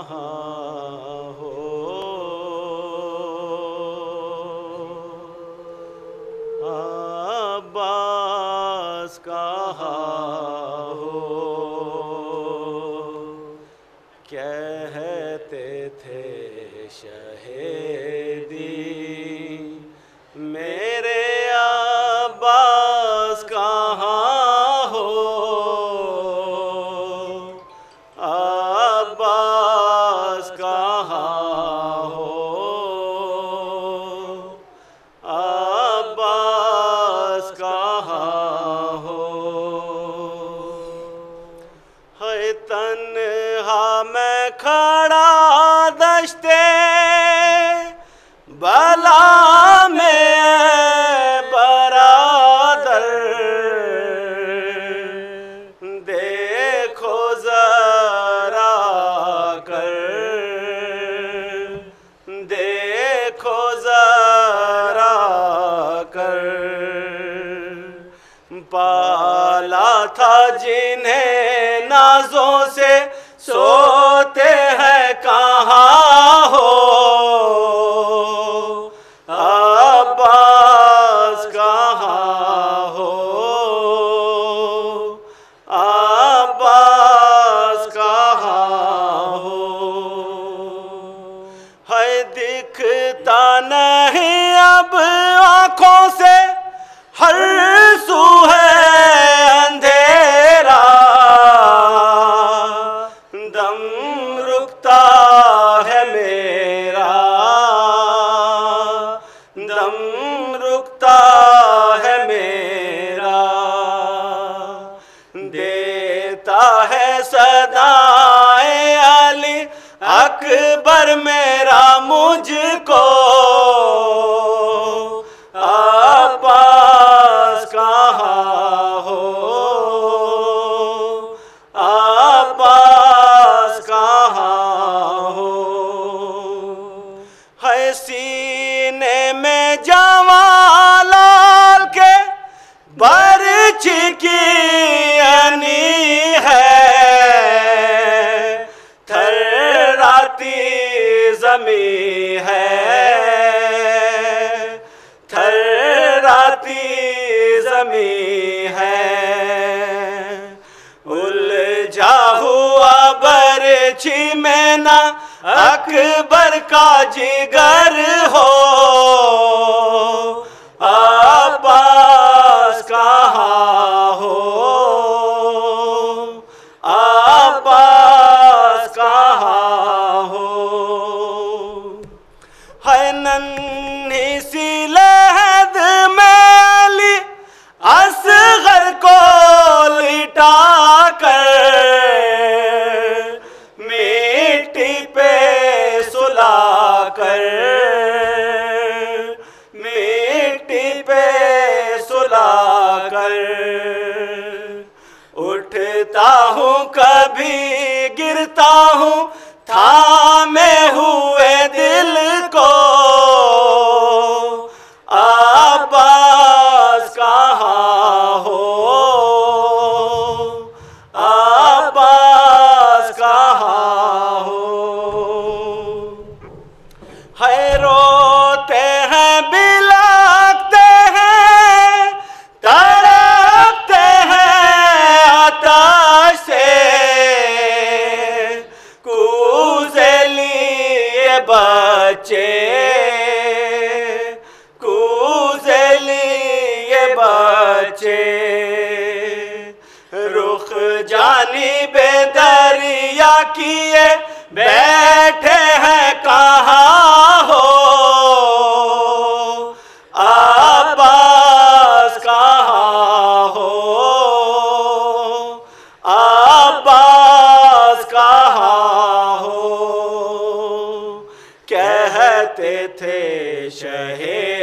कहाँ हो, अब्बास कहाँ हो, कहते थे शहीदी मेरे अब्बास कहाँ हो, अब्बास कहाँ हो, अब्बास कहाँ हो। है तन्हा मैं खड़ा दश्ते बला में बरादर, देखो जरा कर, देखो जरा कर, पाला था जिन्हें नाजों से सोते हैं कहाँ हो, अब्बास कहाँ हो, अब्बास कहाँ हो। है दिखता नहीं अब आँखों से हर सू है अंधेरा, दम रुकता है मेरा, दम रुकता है मेरा, देता है सदाएं अली अकबर मेरा मुझको, अब्बास कहाँ हो, अब्बास कहाँ हो। है सीने में जवां लाल के बरछी की अनी है, थर्राती ज़मीं है, थर्राती ज़मीं है, उलझा हुआ बरछी में ना अकबर का जिगर हो, अब्बास कहाँ हो, अब्बास कहाँ हो। है नन्ही सी लहद में अली असगर को लिटा कर, मिट्टी पे सुला कर, मिट्टी पे सुला कर, उठता हूँ कभी गिरता हूँ थामे हुए दिल को, अब्बास कहाँ हो, अब्बास कहाँ हो। है रोते हैं बिलखते हैं तड़पते हैं आताश से, कूज़े लिए बच्चे, कूज़े लिए बच्चे, रुख जानिबे दरिया किए बैठे हैं कहाँ हो, अब्बास कहाँ हो, अब्बास कहाँ हो। कहते थे शहीद